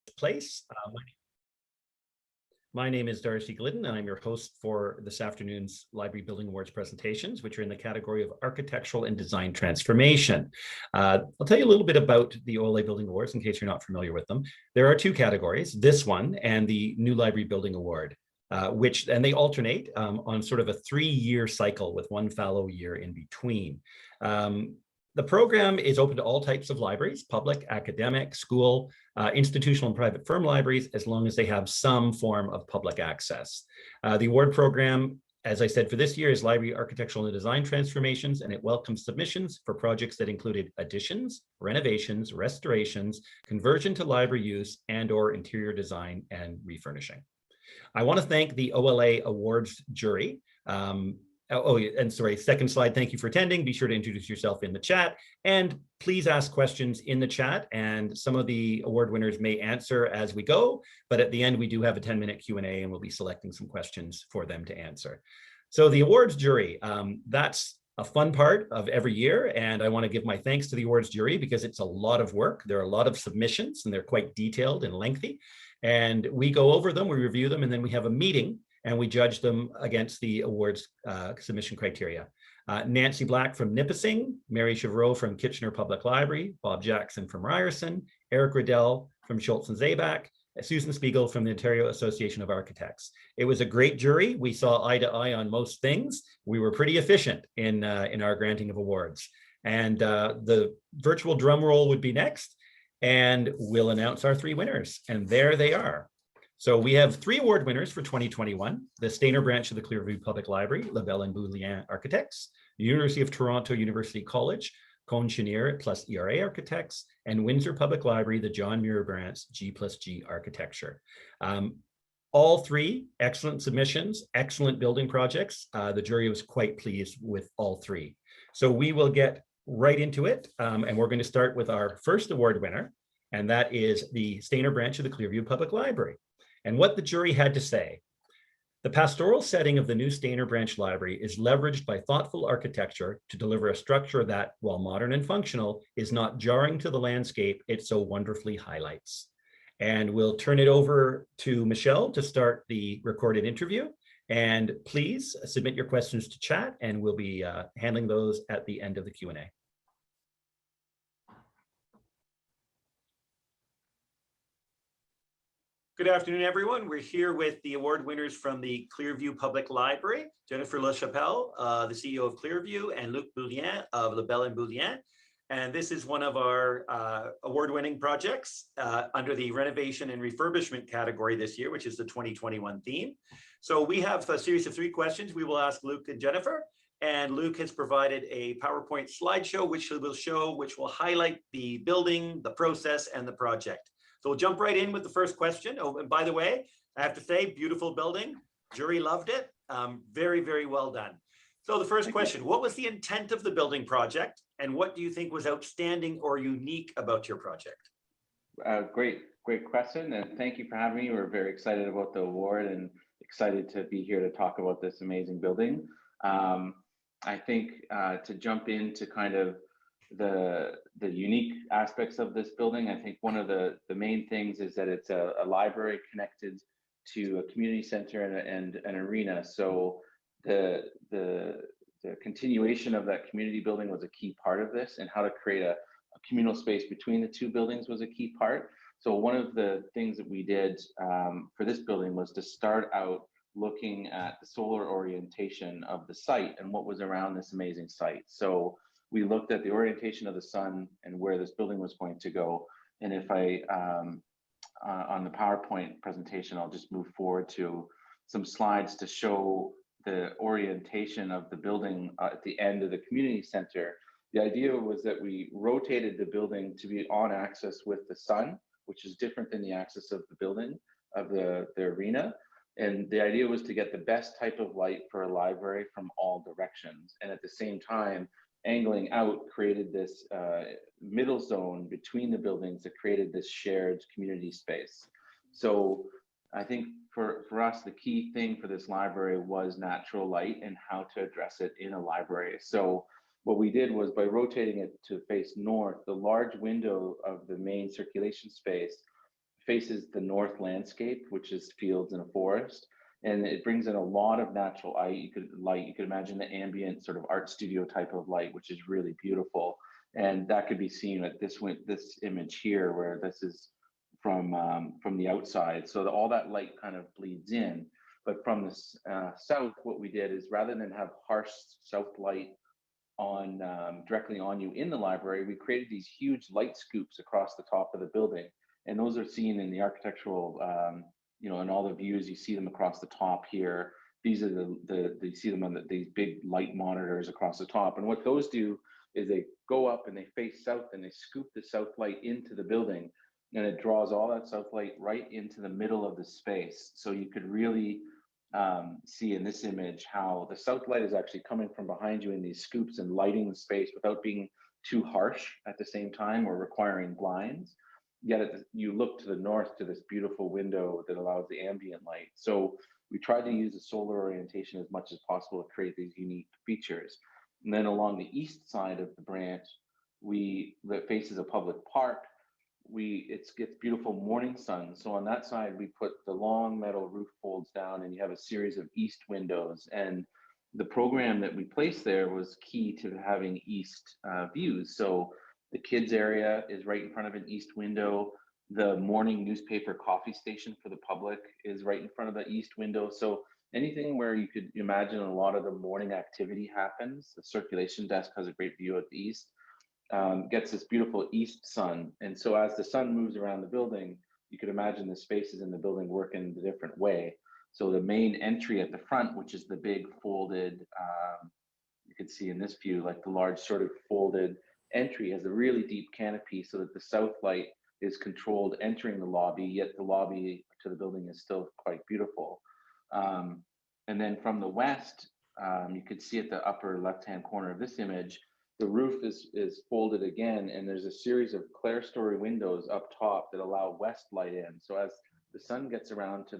place. My name is Darcy Glidden, and I'm your host for this afternoon's Library Building Awards presentations, which are in the category of Architectural and Design Transformation. I'll tell you a little bit about the OLA Building Awards in case you're not familiar with them. There are two categories, this one and the New Library Building Award, and they alternate on sort of a 3-year cycle with one fallow year in between. The program is open to all types of libraries, public, academic, school, institutional and private firm libraries, as long as they have some form of public access. The award program, as I said, for this year is Library Architectural and Design Transformations, and it welcomes submissions for projects that included additions, renovations, restorations, conversion to library use, and/or interior design and refurnishing. I want to thank the OLA Awards jury. And sorry, second slide, thank you for attending. Be sure to introduce yourself in the chat and please ask questions in the chat, and some of the award winners may answer as we go, but at the end we do have a 10-minute Q&A and we'll be selecting some questions for them to answer. So the awards jury, that's a fun part of every year, and I want to give my thanks to the awards jury because it's a lot of work. There are a lot of submissions and they're quite detailed and lengthy, and we go over them, we review them, and then we have a meeting and we judge them against the awards submission criteria. Nancy Black from Nipissing, Mary Chevreau from Kitchener Public Library, Bob Jackson from Ryerson, Eric Riddell from Schultz and Zabak, Susan Spiegel from the Ontario Association of Architects. It was a great jury. We saw eye to eye on most things. We were pretty efficient in our granting of awards. And the virtual drum roll would be next, and we'll announce our 3 winners. And there they are. So we have 3 award winners for 2021, the Stainer branch of the Clearview Public Library, Lebel and Boulien Architects, the University of Toronto University College, Cone Chenier plus ERA Architects, and Windsor Public Library, the John Muir branch, G+G Architecture. All 3 excellent submissions, excellent building projects. The jury was quite pleased with all 3. So we will get right into it, and we're going to start with our first award winner, and that is the Stainer branch of the Clearview Public Library. And what the jury had to say: the pastoral setting of the new Stainer Branch Library is leveraged by thoughtful architecture to deliver a structure that, while modern and functional, is not jarring to the landscape it so wonderfully highlights. And we'll turn it over to Michelle to start the recorded interview. And please submit your questions to chat, and we'll be handling those at the end of the Q&A. Good afternoon, everyone. We're here with the award winners from the Clearview Public Library, Jennifer LaChapelle, the CEO of Clearview, and Luc Boulien of Lebel and Boulien. And this is one of our award-winning projects under the renovation and refurbishment category this year, which is the 2021 theme. So we have a series of 3 questions we will ask Luc and Jennifer. And Luc has provided a PowerPoint slideshow, which will highlight the building, the process, and the project. So we'll jump right in with the first question. Oh, and by the way, I have to say, beautiful building. Jury loved it. Very, very well done. So the first question, what was the intent of the building project, and what do you think was outstanding or unique about your project? Great question, and thank you for having me. We're very excited about the award and excited to be here to talk about this amazing building. I think to jump into kind of the unique aspects of this building, I think one of the main things is that it's a library connected to a community center and an arena. So the continuation of that community building was a key part of this, and how to create a communal space between the 2 buildings was a key part. So one of the things that we did for this building was to start out looking at the solar orientation of the site and what was around this amazing site. So we looked at the orientation of the sun and where this building was going to go. And if I, on the PowerPoint presentation, I'll just move forward to some slides to show the orientation of the building at the end of the community center. The idea was that we rotated the building to be on axis with the sun, which is different than the axis of the building, of the arena. And the idea was to get the best type of light for a library from all directions. And at the same time, angling out created this middle zone between the buildings that created this shared community space. So I think for us, the key thing for this library was natural light and how to address it in a library. So what we did was, by rotating it to face north, the large window of the main circulation space faces the north landscape, which is fields and a forest, and it brings in a lot of natural light. You could imagine the ambient sort of art studio type of light, which is really beautiful. And that could be seen at this image here, where this is from the outside. So all that light kind of bleeds in. But from the south, what we did is, rather than have harsh south light on directly on you in the library, we created these huge light scoops across the top of the building, and those are seen in the architectural, in all the views. You see them across the top here. These are you see them on these big light monitors across the top, and what those do is they go up and they face south, and they scoop the south light into the building, and it draws all that south light right into the middle of the space. So you could really see in this image how the south light is actually coming from behind you in these scoops and lighting the space without being too harsh at the same time or requiring blinds. Yet you look to the north to this beautiful window that allows the ambient light. So we tried to use the solar orientation as much as possible to create these unique features. And then along the east side of the branch, that faces a public park, it gets beautiful morning sun. So on that side, we put the long metal roof folds down, and you have a series of east windows. And the program that we placed there was key to having east views. So the kids area is right in front of an east window. The morning newspaper coffee station for the public is right in front of the east window. So anything where you could imagine a lot of the morning activity happens, the circulation desk has a great view at the east. Gets this beautiful east sun. And so as the sun moves around the building, you could imagine the spaces in the building work in a different way. So the main entry at the front, which is the big folded, you can see in this view, like the large sort of folded entry, has a really deep canopy so that the south light is controlled entering the lobby, yet the lobby to the building is still quite beautiful. And then from the west, you could see at the upper left-hand corner of this image, the roof is folded again, and there's a series of clerestory windows up top that allow west light in. So as the sun gets around to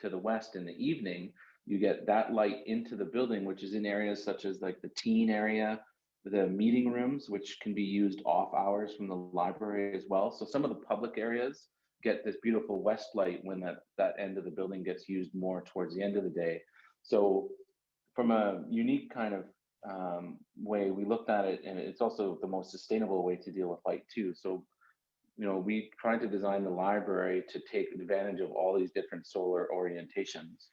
the west in the evening, you get that light into the building, which is in areas such as like the teen area, the meeting rooms, which can be used off hours from the library as well. So some of the public areas get this beautiful west light when that end of the building gets used more towards the end of the day. So from a unique kind of way we looked at it, and it's also the most sustainable way to deal with light too. So we tried to design the library to take advantage of all these different solar orientations.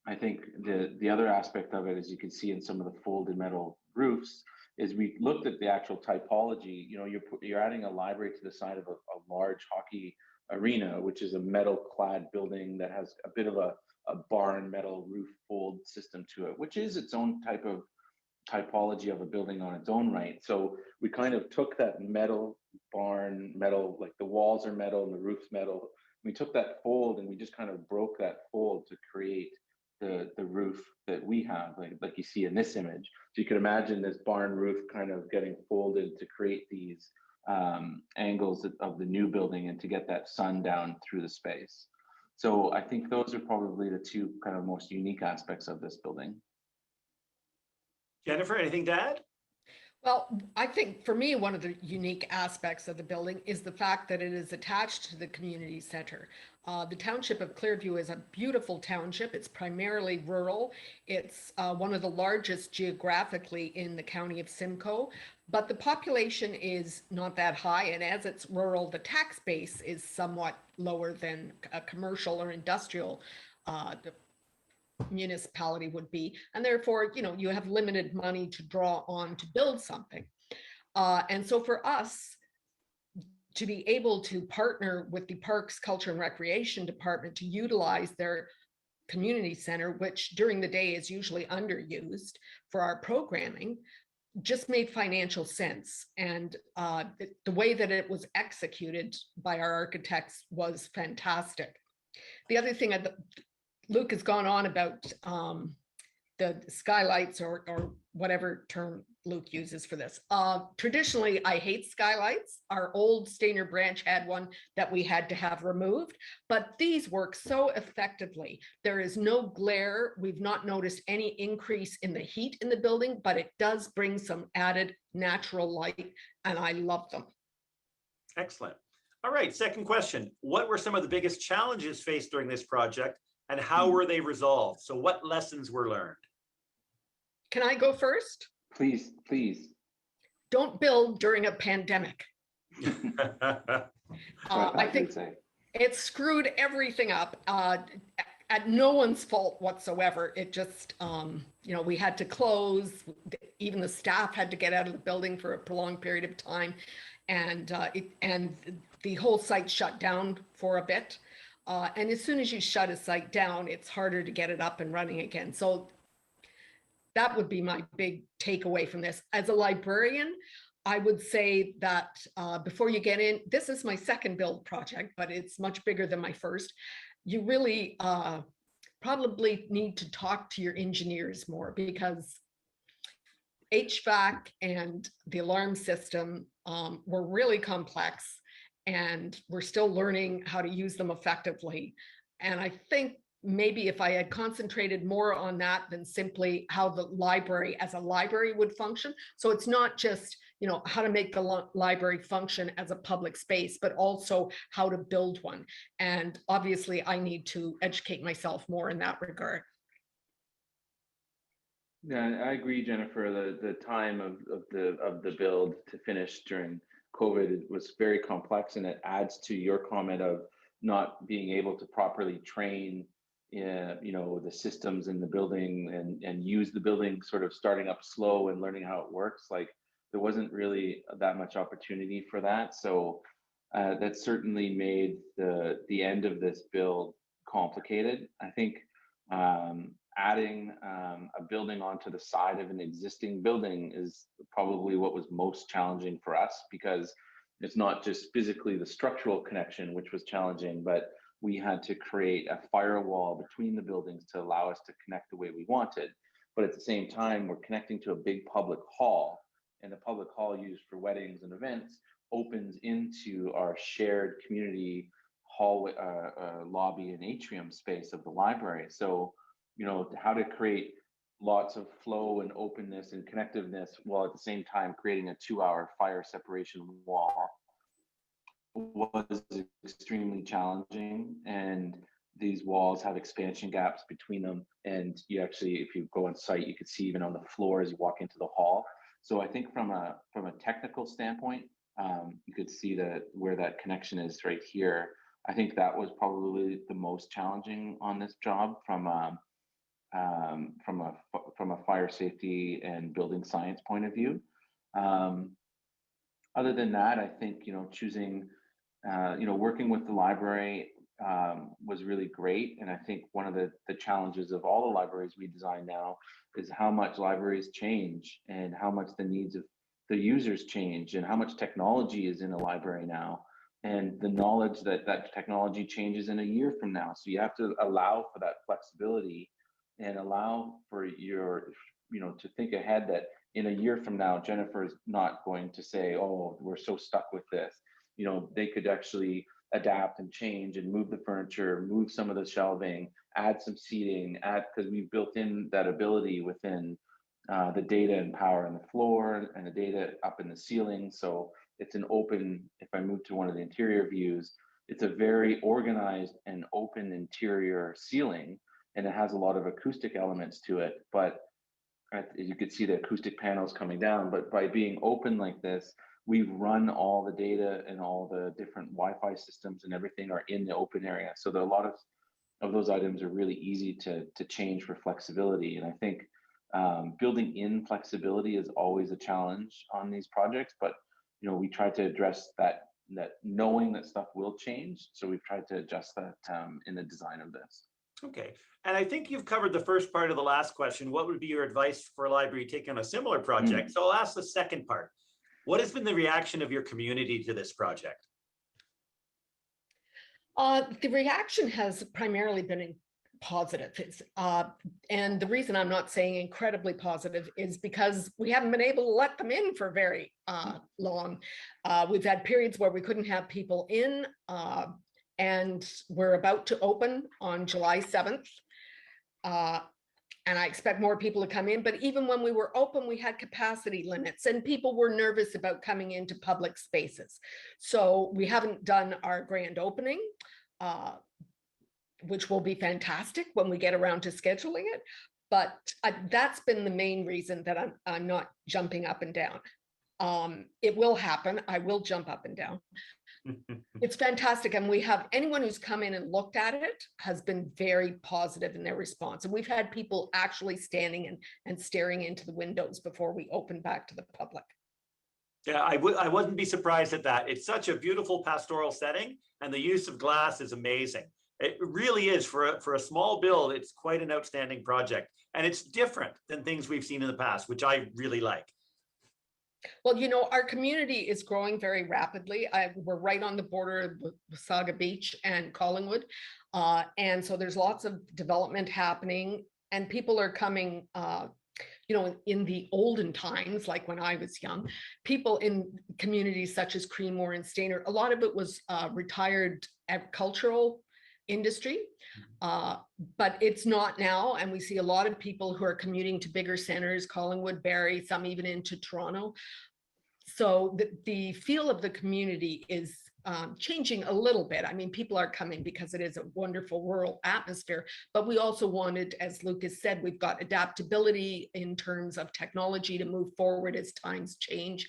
I think the other aspect of it, as you can see in some of the folded metal roofs, is we looked at the actual typology. You're adding a library to the side of a large hockey arena, which is a metal clad building that has a bit of a barn metal roof fold system to it, which is its own type of typology of a building on its own right. So we kind of took that metal barn metal, like the walls are metal and the roof's metal. We took that fold and we just kind of broke that fold to create the roof that we have, like you see in this image. So you can imagine this barn roof kind of getting folded to create these angles of the new building and to get that sun down through the space. So I think those are probably the two kind of most unique aspects of this building. Jennifer, anything to add? Well, I think for me, one of the unique aspects of the building is the fact that it is attached to the community center. The township of Clearview is a beautiful township. It's primarily rural. It's one of the largest geographically in the county of Simcoe, but the population is not that high. And as it's rural, the tax base is somewhat lower than a commercial or industrial municipality would be, and therefore you have limited money to draw on to build something, and so for us to be able to partner with the Parks, Culture and Recreation Department to utilize their community center, which during the day is usually underused for our programming, just made financial sense. And the way that it was executed by our architects was fantastic. The other thing Luke has gone on about the skylights or whatever term Luke uses for this. Traditionally, I hate skylights. Our old Stainer branch had one that we had to have removed, but these work so effectively. There is no glare. We've not noticed any increase in the heat in the building, but it does bring some added natural light, and I love them. Excellent. All right, second question. What were some of the biggest challenges faced during this project and how were they resolved? So what lessons were learned? Can I go first? Please, please. Don't build during a pandemic. I think it screwed everything up at no one's fault whatsoever. It just, we had to close. Even the staff had to get out of the building for a prolonged period of time. And the whole site shut down for a bit. And as soon as you shut a site down, it's harder to get it up and running again. So that would be my big takeaway from this. As a librarian, I would say that before you get in, this is my second build project, but it's much bigger than my first. You really probably need to talk to your engineers more, because HVAC and the alarm system were really complex, and we're still learning how to use them effectively. And I think maybe if I had concentrated more on that than simply how the library as a library would function. So it's not just, how to make the library function as a public space, but also how to build one. And obviously I need to educate myself more in that regard. Yeah, I agree, Jennifer. The time of the build to finish during COVID was very complex, and it adds to your comment of not being able to properly train the systems in the building and use the building, sort of starting up slow and learning how it works. Like, there wasn't really that much opportunity for that. So that certainly made the end of this build complicated. I think adding a building onto the side of an existing building is probably what was most challenging for us, because it's not just physically the structural connection, which was challenging, but we had to create a firewall between the buildings to allow us to connect the way we wanted. But at the same time, we're connecting to a big public hall, and the public hall used for weddings and events opens into our shared community hallway, lobby and atrium space of the library. So, how to create lots of flow and openness and connectiveness while at the same time creating a 2-hour fire separation wall was extremely challenging. And these walls have expansion gaps between them. And you actually, if you go on site, you could see even on the floor as you walk into the hall. So I think from a technical standpoint, you could see where that connection is right here. I think that was probably the most challenging on this job from a fire safety and building science point of view. Other than that, I think choosing, working with the library was really great. And I think one of the challenges of all the libraries we design now is how much libraries change and how much the needs of the users change and how much technology is in a library now, and the knowledge that technology changes in a year from now. So you have to allow for that flexibility and allow for your, to think ahead that in a year from now, Jennifer is not going to say, oh, we're so stuck with this. They could actually adapt and change and move the furniture, move some of the shelving, add some seating, because we've built in that ability within the data and power in the floor and the data up in the ceiling. So it's an open, if I move to one of the interior views, it's a very organized and open interior ceiling, and it has a lot of acoustic elements to it. But you could see the acoustic panels coming down, but by being open like this, we've run all the data and all the different Wi-Fi systems and everything are in the open area. So there are a lot of those items are really easy to change for flexibility. And I think building in flexibility is always a challenge on these projects, but we try to address that knowing that stuff will change. So we've tried to adjust that in the design of this. Okay. And I think you've covered the first part of the last question. What would be your advice for a library taking on a similar project? So I'll ask the second part. What has been the reaction of your community to this project? The reaction has primarily been positive. And the reason I'm not saying incredibly positive is because we haven't been able to let them in for very long. We've had periods where we couldn't have people in, and we're about to open on July 7th. and I expect more people to come in. But even when we were open, we had capacity limits and people were nervous about coming into public spaces. So we haven't done our grand opening, which will be fantastic when we get around to scheduling it. But that's been the main reason that I'm not jumping up and down. It will happen. I will jump up and down. It's fantastic. And we have anyone who's come in and looked at it has been very positive in their response. And we've had people actually standing and staring into the windows before we open back to the public. Yeah, I wouldn't be surprised at that. It's such a beautiful pastoral setting, and the use of glass is amazing. It really is for a small build. It's quite an outstanding project, and it's different than things we've seen in the past, which I really like. Well, you know, our community is growing very rapidly. We're right on the border of Wasaga Beach and Collingwood. And so there's lots of development happening and people are coming, you know, in the olden times, like when I was young, people in communities such as Creemore and Stayner, a lot of it was retired agricultural industry, but it's not now. And we see a lot of people who are commuting to bigger centers, Collingwood, Barrie, some even into Toronto. So the feel of the community is changing a little bit. I mean, people are coming because it is a wonderful rural atmosphere, but we also wanted, as Lucas said, we've got adaptability in terms of technology to move forward as times change.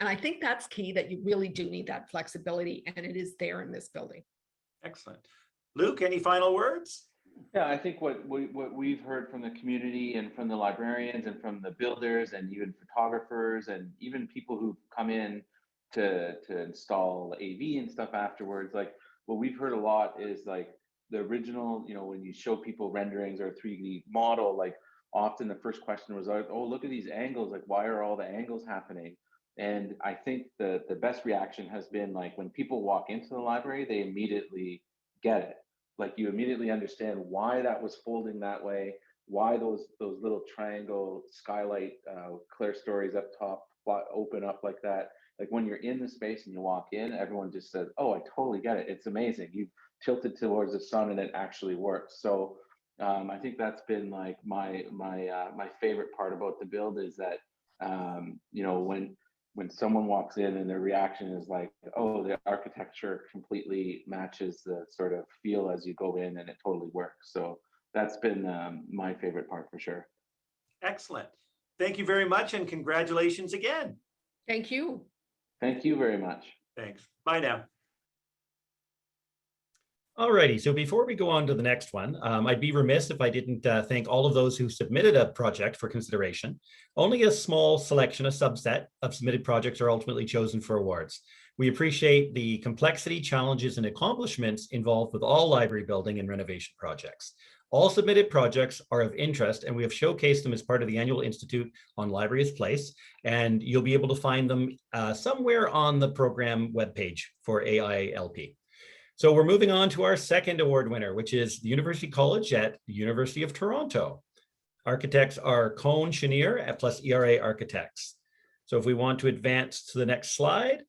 And I think that's key, that you really do need that flexibility, and it is there in this building. Excellent. Luke, any final words? Yeah, I think what we've heard from the community and from the librarians and from the builders and even photographers and even people who've come in to install AV and stuff afterwards, like what we've heard a lot is like the original, you know, when you show people renderings or a 3D model, like often the first question was like, oh, look at these angles, like why are all the angles happening? And I think the best reaction has been like when people walk into the library, they immediately get it. Like you immediately understand why that was folding that way, why those little triangle skylight clerestories up top open up like that. Like when you're in the space and you walk in, everyone just says, oh, I totally get it. It's amazing. You tilted towards the sun and it actually works. So I think that's been like my favorite part about the build is that, you know, when someone walks in and their reaction is like, oh, the architecture completely matches the sort of feel as you go in and it totally works. So that's been my favorite part for sure. Excellent. Thank you very much and congratulations again. Thank you. Thank you very much. Thanks. Bye now. Alrighty, so before we go on to the next one, I'd be remiss if I didn't thank all of those who submitted a project for consideration. Only a small selection, a subset of submitted projects are ultimately chosen for awards. We appreciate the complexity, challenges, and accomplishments involved with all library building and renovation projects. All submitted projects are of interest, and we have showcased them as part of the Annual Institute on Library as Place, and you'll be able to find them somewhere on the program webpage for AILP. So we're moving on to our second award winner, which is the University College at the University of Toronto. Architects are Cohn Chenier plus ERA Architects. So if we want to advance to the next slide,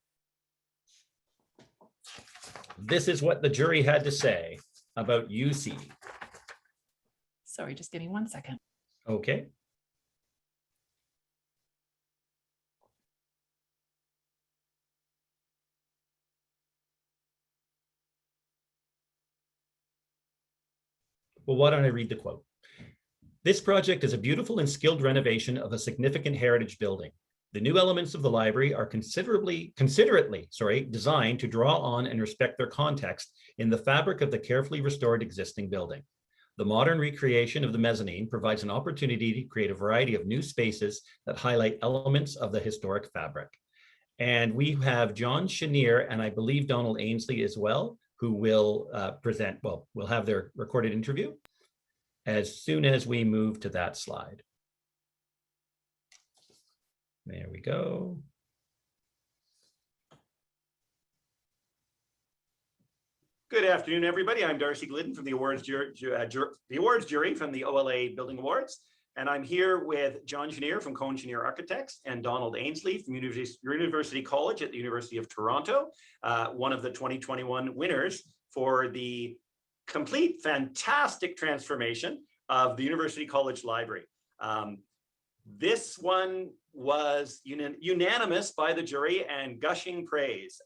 this is what the jury had to say about UC. Sorry, just give me 1 second. Okay. Well, why don't I read the quote? This project is a beautiful and skilled renovation of a significant heritage building. The new elements of the library are considerately designed to draw on and respect their context in the fabric of the carefully restored existing building. The modern recreation of the mezzanine provides an opportunity to create a variety of new spaces that highlight elements of the historic fabric. And we have John Chenier and I believe Donald Ainsley as well, who will present, well, we'll have their recorded interview as soon as we move to that slide. There we go. Good afternoon, everybody. I'm Darcy Glidden from the awards jury from the OLA Building Awards. And I'm here with John Chenier from Cohn Chenier Architects and Donald Ainsley from University College at the University of Toronto, one of the 2021 winners for the complete fantastic transformation of the University College Library. This one was unanimous by the jury and gushing praise.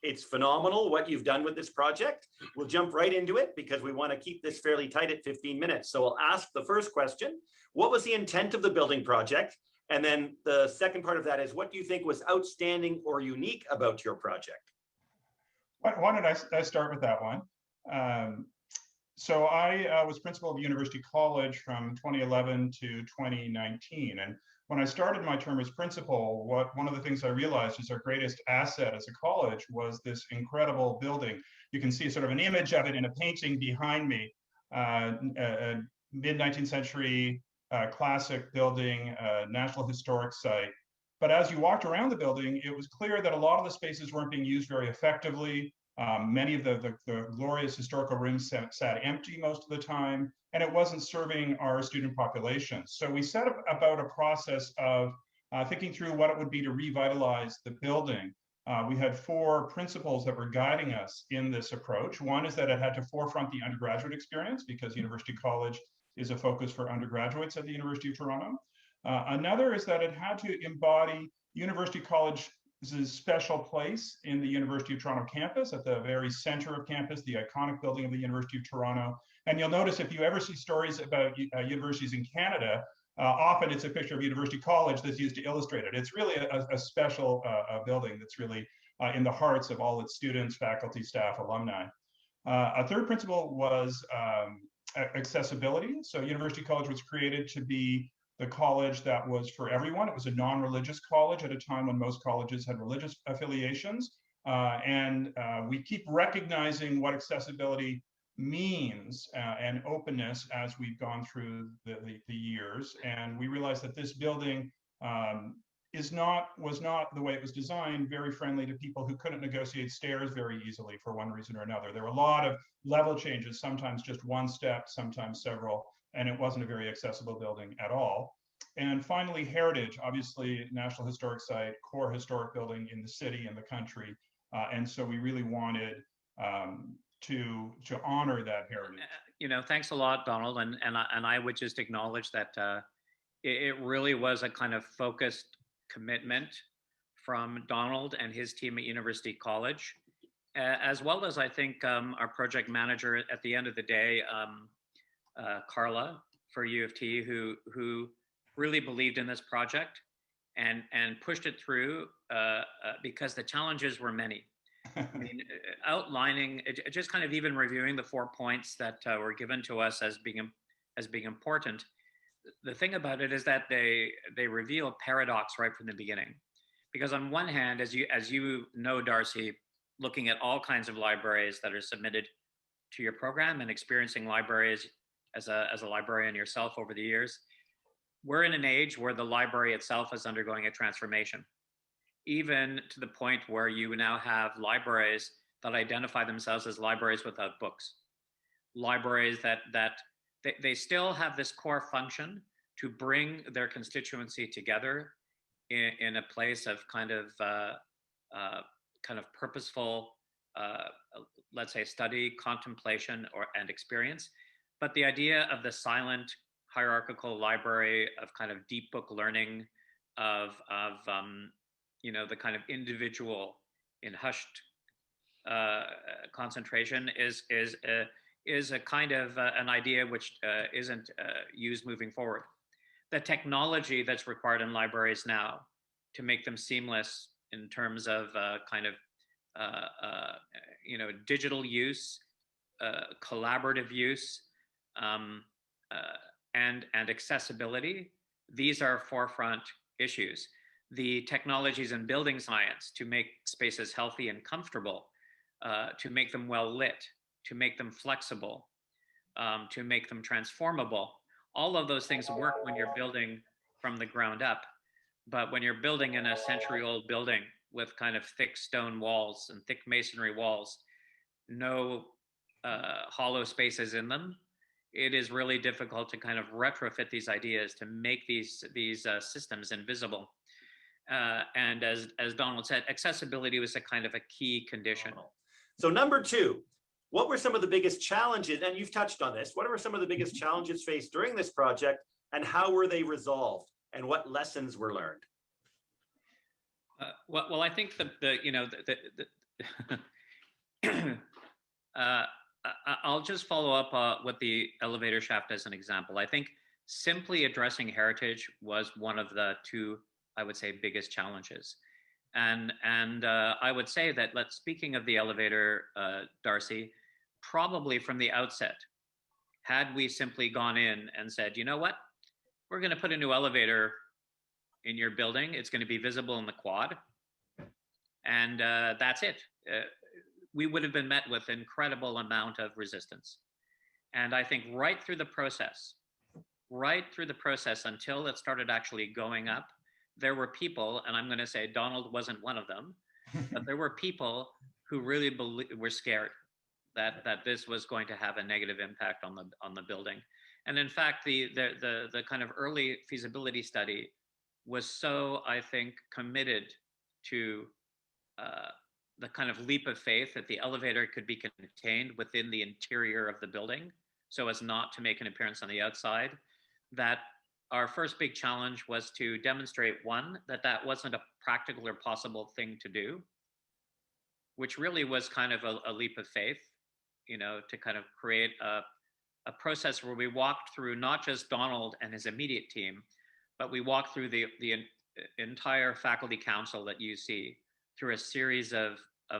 It's phenomenal what you've done with this project. We'll jump right into it because we want to keep this fairly tight at 15 minutes. So we'll ask the first question: what was the intent of the building project? And then the second part of that is, what do you think was outstanding or unique about your project? Why don't I start with that one? So I was principal of University College from 2011 to 2019. And when I started my term as principal, one of the things I realized is our greatest asset as a college was this incredible building. You can see sort of an image of it in a painting behind me, a mid-19th century classic building, National Historic Site. But as you walked around the building, it was clear that a lot of the spaces weren't being used very effectively. Many of the glorious historical rooms sat empty most of the time, and it wasn't serving our student population. So we set about a process of thinking through what it would be to revitalize the building. We had 4 principles that were guiding us in this approach. One is that it had to forefront the undergraduate experience, because University College is a focus for undergraduates at the University of Toronto. Another is that it had to embody University College's special place in the University of Toronto campus, at the very center of campus, the iconic building of the University of Toronto. And you'll notice, if you ever see stories about universities in Canada, often it's a picture of University College that's used to illustrate it. It's really a special building that's really in the hearts of all its students, faculty, staff, alumni. A third principle was accessibility. So University College was created to be the college that was for everyone. It was a non-religious college at a time when most colleges had religious affiliations. And we keep recognizing what accessibility means and openness as we've gone through the years. And we realized that this building was not, the way it was designed, very friendly to people who couldn't negotiate stairs very easily for one reason or another. There were a lot of level changes, sometimes just one step, sometimes several, and it wasn't a very accessible building at all. And finally, heritage, obviously National Historic Site, core historic building in the city and the country. And so we really wanted to honor that heritage. Thanks a lot, Donald. And I would just acknowledge that it really was a kind of focused commitment from Donald and his team at University College, as well as I think our project manager at the end of the day, Carla for U of T, who really believed in this project and pushed it through because the challenges were many. I mean, outlining, just kind of even reviewing the 4 points that were given to us as being important. The thing about it is that they reveal a paradox right from the beginning, because on one hand, as you know, Darcy, looking at all kinds of libraries that are submitted to your program and experiencing libraries as a librarian yourself over the years, we're in an age where the library itself is undergoing a transformation, even to the point where you now have libraries that identify themselves as libraries without books. Libraries that they still have this core function to bring their constituency together in a place of kind of purposeful, let's say, study, contemplation, and experience. But the idea of the silent hierarchical library, of kind of deep book learning, of the kind of individual in hushed concentration is a kind of an idea which isn't used moving forward. The technology that's required in libraries now to make them seamless in terms of digital use, collaborative use, and accessibility, these are forefront issues. The technologies in building science to make spaces healthy and comfortable, to make them well lit, to make them flexible, to make them transformable. All of those things work when you're building from the ground up. But when you're building in a century-old building with kind of thick stone walls and thick masonry walls, no hollow spaces in them, it is really difficult to kind of retrofit these ideas to make these systems invisible. And as Donald said, accessibility was a kind of a key condition. So number 2, what were some of the biggest challenges? And you've touched on this. What were some of the biggest challenges faced during this project, and how were they resolved? And what lessons were learned? Well, I think I'll just follow up with the elevator shaft as an example. I think simply addressing heritage was one of the two, I would say, biggest challenges. And I would say that, speaking of the elevator, Darcy, probably from the outset, had we simply gone in and said, you know what, we're going to put a new elevator in your building, it's going to be visible in the quad, and that's it. We would have been met with incredible amount of resistance. And I think right through the process until it started actually going up, there were people, and I'm going to say Donald wasn't one of them, but there were people who really were scared that this was going to have a negative impact on the building. And in fact, the kind of early feasibility study was so, I think, committed to the kind of leap of faith that the elevator could be contained within the interior of the building so as not to make an appearance on the outside, that our first big challenge was to demonstrate, one, that wasn't a practical or possible thing to do, which really was kind of a leap of faith, to kind of create a process where we walked through not just Donald and his immediate team, but we walked through the entire faculty council at UC through a series of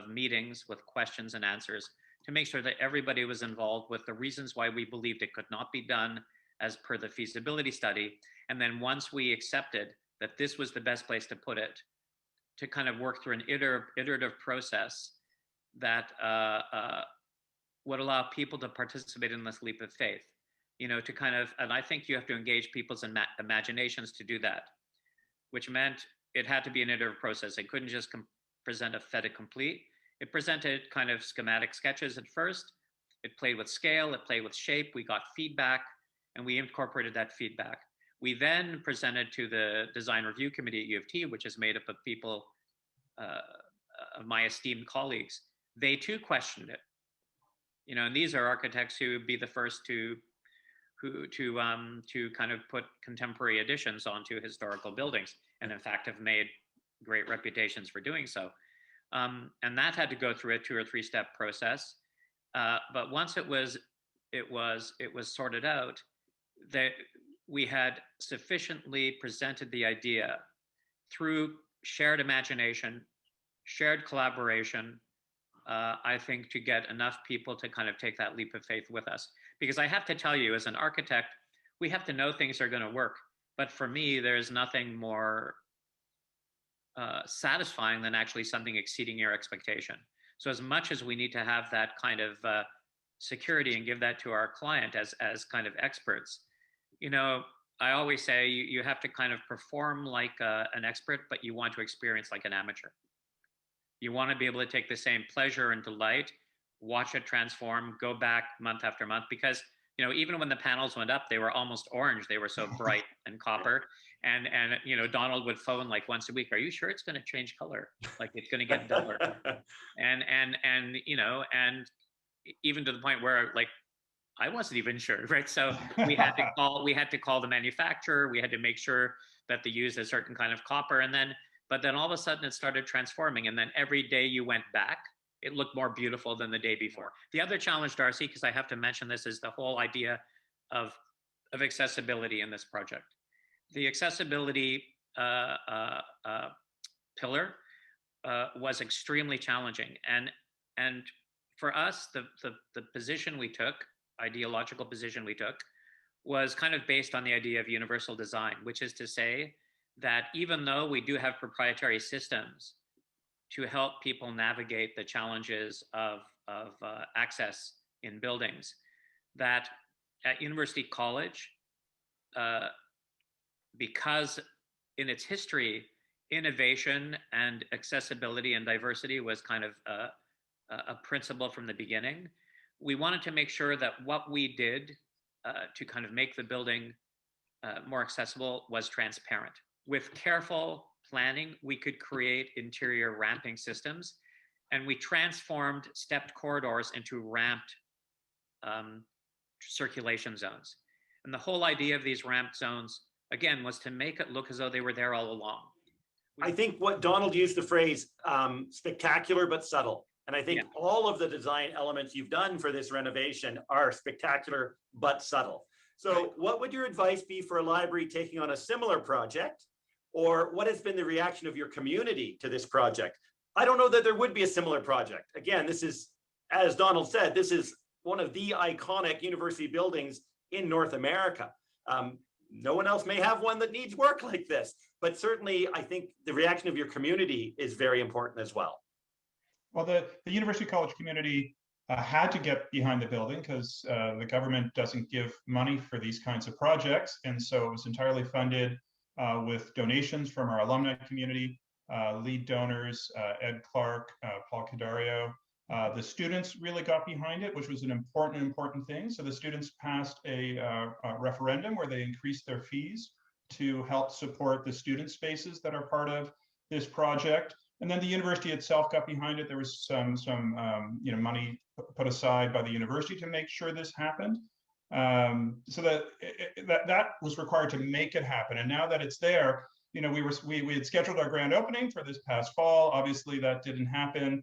meetings with questions and answers to make sure that everybody was involved with the reasons why we believed it could not be done as per the feasibility study. And then once we accepted that this was the best place to put it, to kind of work through an iterative process that would allow people to participate in this leap of faith, to kind of, and I think you have to engage people's imaginations to do that, which meant it had to be an iterative process. It couldn't just present a fait accompli. It presented kind of schematic sketches at first. It played with scale, it played with shape. We got feedback, and we incorporated that feedback. We then presented to the design review committee at U of T, which is made up of people, of my esteemed colleagues. They too questioned it. And these are architects who would be the first to kind of put contemporary additions onto historical buildings, and in fact have made great reputations for doing so. And that had to go through a 2 or 3 step process. But once it was sorted out, that we had sufficiently presented the idea through shared imagination, shared collaboration, I think, to get enough people to kind of take that leap of faith with us. Because I have to tell you, as an architect, we have to know things are going to work. But for me, there's nothing more satisfying than actually something exceeding your expectation. So as much as we need to have that kind of security and give that to our client as kind of experts, I always say you have to kind of perform like an expert, but you want to experience like an amateur. You want to be able to take the same pleasure and delight, watch it transform, go back month after month, because even when the panels went up, they were almost orange. They were so bright and copper. And Donald would phone like once a week. Are you sure it's going to change color? Like it's going to get duller. and even to the point where like I wasn't even sure, right? So we had to call the manufacturer. We had to make sure that they used a certain kind of copper, but then all of a sudden it started transforming. And then every day you went back, it looked more beautiful than the day before. The other challenge, Darcy, because I have to mention this, is the whole idea of accessibility in this project. The accessibility pillar was extremely challenging. And for us, the position we took, ideological position we took, was kind of based on the idea of universal design, which is to say that even though we do have proprietary systems to help people navigate the challenges of access in buildings, that at University College, because in its history, innovation and accessibility and diversity was kind of a principle from the beginning, we wanted to make sure that what we did to kind of make the building more accessible was transparent. With careful planning, we could create interior ramping systems and we transformed stepped corridors into ramped circulation zones. And the whole idea of these ramped zones, again, was to make it look as though they were there all along. I think what Donald used the phrase spectacular but subtle. And I think all of the design elements you've done for this renovation are spectacular but subtle. So what would your advice be for a library taking on a similar project? Or what has been the reaction of your community to this project? I don't know that there would be a similar project. Again, this is, as Donald said, this is one of the iconic university buildings in North America. No one else may have one that needs work like this, but certainly I think the reaction of your community is very important as well. Well, the University College community had to get behind the building because the government doesn't give money for these kinds of projects. And so it was entirely funded with donations from our alumni community, lead donors, Ed Clark, Paul Cadario. The students really got behind it, which was an important thing. So the students passed a referendum where they increased their fees to help support the student spaces that are part of this project. And then the university itself got behind it. There was some money put aside by the university to make sure this happened. So that was required to make it happen. And now that it's there, we had scheduled our grand opening for this past fall. Obviously, that didn't happen.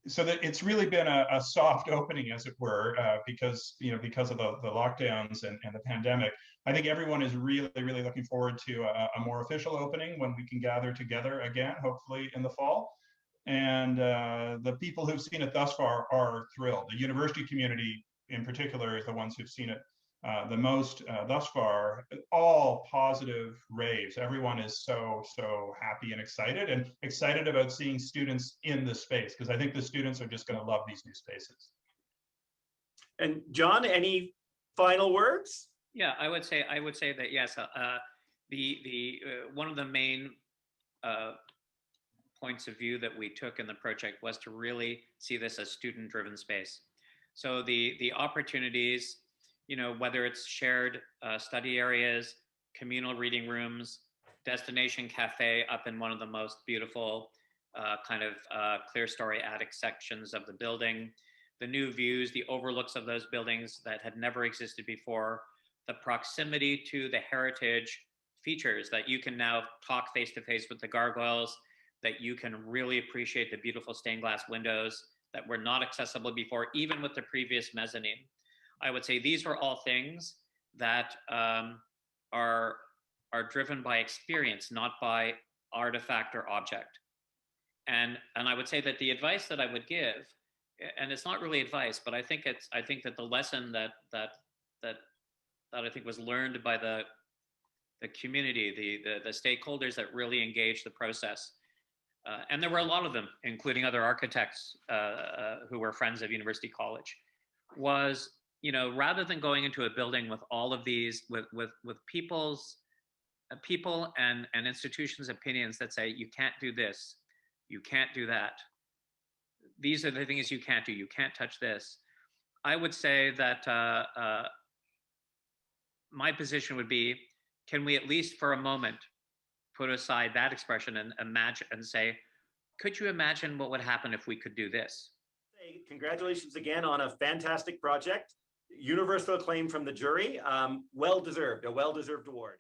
So that it's really been a soft opening, as it were, because of the lockdowns and the pandemic. I think everyone is really looking forward to a more official opening when we can gather together again, hopefully in the fall. And the people who've seen it thus far are thrilled. The university community in particular is the ones who've seen it the most thus far. All positive raves. Everyone is so happy and excited about seeing students in the space, because I think the students are just going to love these new spaces. And John, any final words? Yeah, I would say that yes. One of the main points of view that we took in the project was to really see this as student-driven space. So the opportunities, whether it's shared study areas, communal reading rooms, destination cafe up in one of the most beautiful clear story attic sections of the building, the new views, the overlooks of those buildings that had never existed before, the proximity to the heritage features that you can now talk face to face with the gargoyles, that you can really appreciate the beautiful stained glass windows that were not accessible before, even with the previous mezzanine. I would say these are all things that are driven by experience, not by artifact or object. And I would say that the advice that I would give, and it's not really advice, but I think that the lesson that I think was learned by the community, the stakeholders that really engaged the process, and there were a lot of them, including other architects who were friends of University College, was, rather than going into a building with all of these, with people and institutions' opinions that say, you can't do this, you can't do that, these are the things you can't do, you can't touch this. I would say that my position would be, can we at least for a moment put aside that expression and imagine and say, could you imagine what would happen if we could do this? Congratulations again on a fantastic project. Universal acclaim from the jury. A well-deserved award.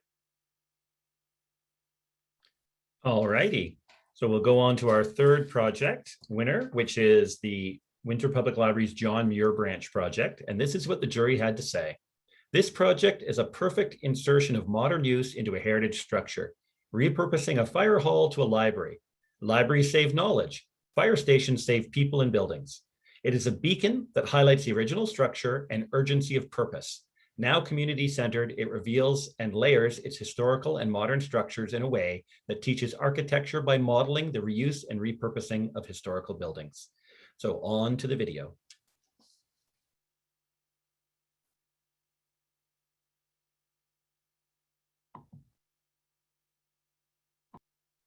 All righty. So we'll go on to our third project winner, which is the Windsor Public Library's John Muir Branch project. And this is what the jury had to say. This project is a perfect insertion of modern use into a heritage structure, repurposing a fire hall to a library. Libraries save knowledge. Fire stations save people and buildings. It is a beacon that highlights the original structure and urgency of purpose. Now community-centered, it reveals and layers its historical and modern structures in a way that teaches architecture by modeling the reuse and repurposing of historical buildings. So on to the video.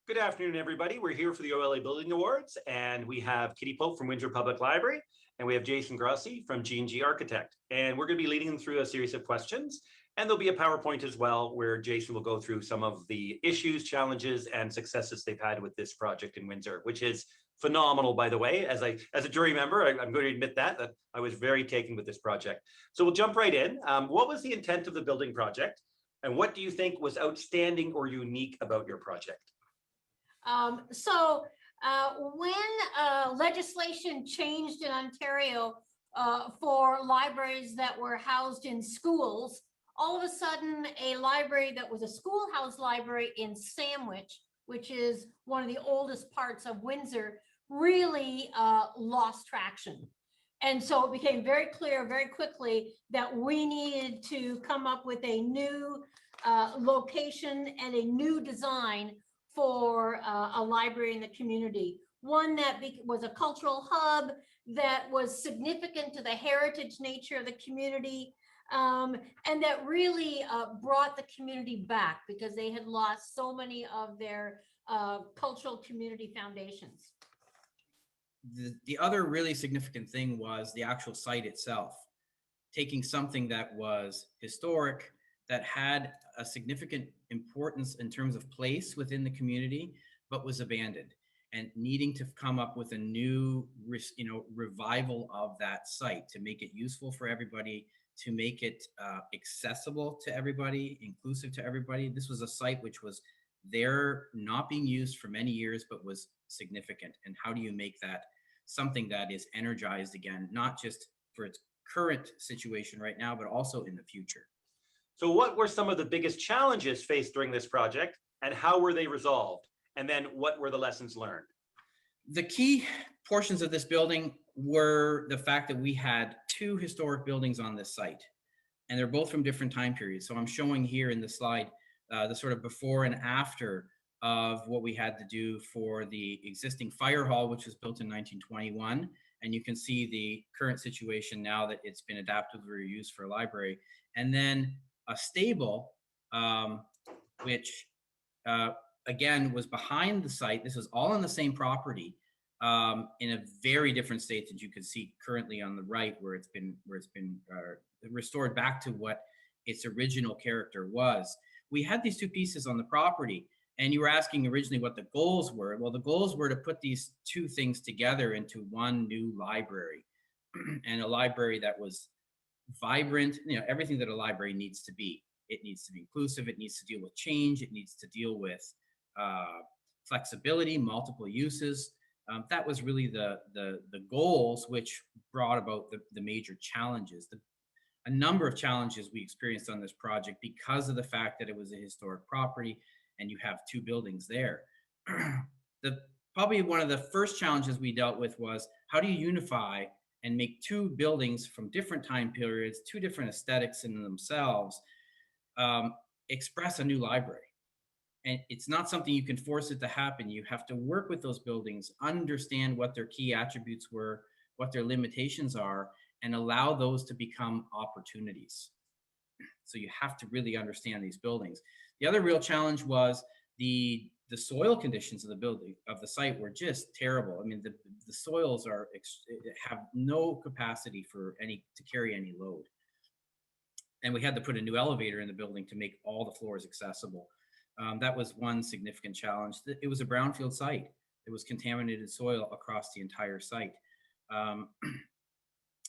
Good afternoon, everybody. We're here for the OLA Building Awards, and we have Kitty Pope from Windsor Public Library, and we have Jason Grossi from G&G Architect. And we're going to be leading them through a series of questions, and there'll be a PowerPoint as well, where Jason will go through some of the issues, challenges, and successes they've had with this project in Windsor, which is phenomenal, by the way. As a jury member, I'm going to admit that I was very taken with this project. So we'll jump right in. What was the intent of the building project? And what do you think was outstanding or unique about your project? When legislation changed in Ontario for libraries that were housed in schools, all of a sudden a library that was a schoolhouse library in Sandwich, which is one of the oldest parts of Windsor, really lost traction. And so it became very clear very quickly that we needed to come up with a new location and a new design for a library in the community. One that was a cultural hub, that was significant to the heritage nature of the community, and that really brought the community back because they had lost so many of their cultural community foundations. The other really significant thing was the actual site itself, taking something that was historic, that had a significant importance in terms of place within the community, but was abandoned, and needing to come up with a new, revival of that site to make it useful for everybody, to make it accessible to everybody, inclusive to everybody. This was a site which was there, not being used for many years, but was significant. And how do you make that something that is energized again, not just for its current situation right now, but also in the future? So what were some of the biggest challenges faced during this project, and how were they resolved? And then what were the lessons learned? The key portions of this building were the fact that we had two historic buildings on this site, and they're both from different time periods. So I'm showing here in the slide the sort of before and after of what we had to do for the existing fire hall, which was built in 1921. And you can see the current situation now that it's been adaptively reused for a library. And then a stable, which again was behind the site. This was all on the same property, in a very different state that you can see currently on the right, where it's been restored back to what its original character was. We had these two pieces on the property, and you were asking originally what the goals were. Well, the goals were to put these two things together into one new library, and a library that was vibrant, everything that a library needs to be. It needs to be inclusive, it needs to deal with change, it needs to deal with flexibility, multiple uses. That was really the goals, which brought about the major challenges. A number of challenges we experienced on this project because of the fact that it was a historic property and you have two buildings there. Probably one of the first challenges we dealt with was, how do you unify and make two buildings from different time periods, two different aesthetics in themselves, express a new library? And it's not something you can force it to happen. You have to work with those buildings, understand what their key attributes were, what their limitations are, and allow those to become opportunities. So you have to really understand these buildings. The other real challenge was the soil conditions of the building, of the site, were just terrible. I mean, the soils have no capacity to carry any load. And we had to put a new elevator in the building to make all the floors accessible. That was one significant challenge. It was a brownfield site. There was contaminated soil across the entire site.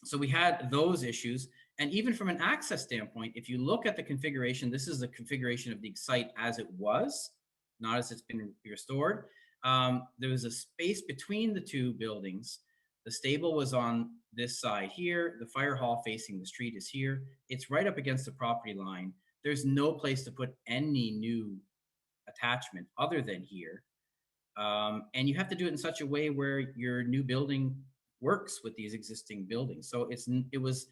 So we had those issues. And even from an access standpoint, if you look at the configuration, this is the configuration of the site as it was, not as it's been restored. There was a space between the two buildings. The stable was on this side here. The fire hall facing the street is here. It's right up against the property line. There's no place to put any new attachment other than here. And you have to do it in such a way where your new building works with these existing buildings. So it was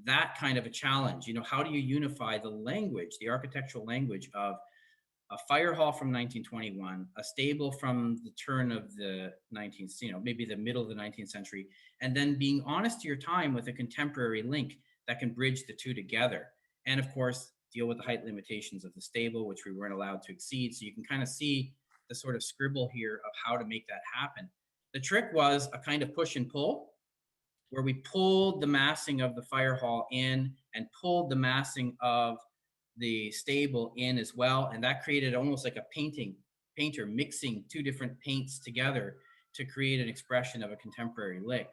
that kind of a challenge. How do you unify the language, the architectural language of a fire hall from 1921, a stable from the turn of the 19th, maybe the middle of the 19th century, and then being honest to your time with a contemporary link that can bridge the two together. And of course, deal with the height limitations of the stable, which we weren't allowed to exceed. So you can kind of see the sort of scribble here of how to make that happen. The trick was a kind of push and pull, where we pulled the massing of the fire hall in and pulled the massing of the stable in as well. And that created almost like a painter mixing two different paints together to create an expression of a contemporary lick.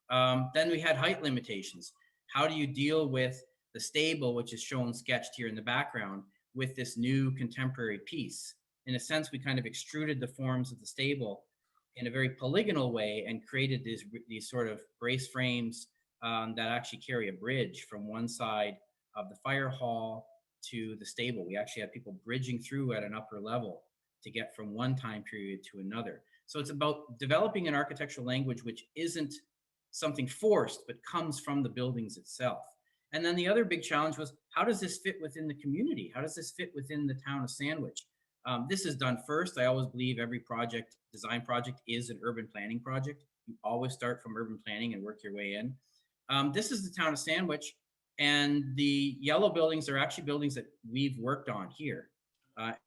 Then we had height limitations. How do you deal with the stable, which is shown sketched here in the background, with this new contemporary piece? In a sense, we kind of extruded the forms of the stable in a very polygonal way and created these sort of brace frames that actually carry a bridge from one side of the fire hall to the stable. We actually had people bridging through at an upper level to get from one time period to another. So it's about developing an architectural language which isn't something forced, but comes from the buildings itself. And then the other big challenge was, how does this fit within the community? How does this fit within the town of Sandwich? This is done first. I always believe every project, design project, is an urban planning project. You always start from urban planning and work your way in. This is the town of Sandwich, and the yellow buildings are actually buildings that we've worked on here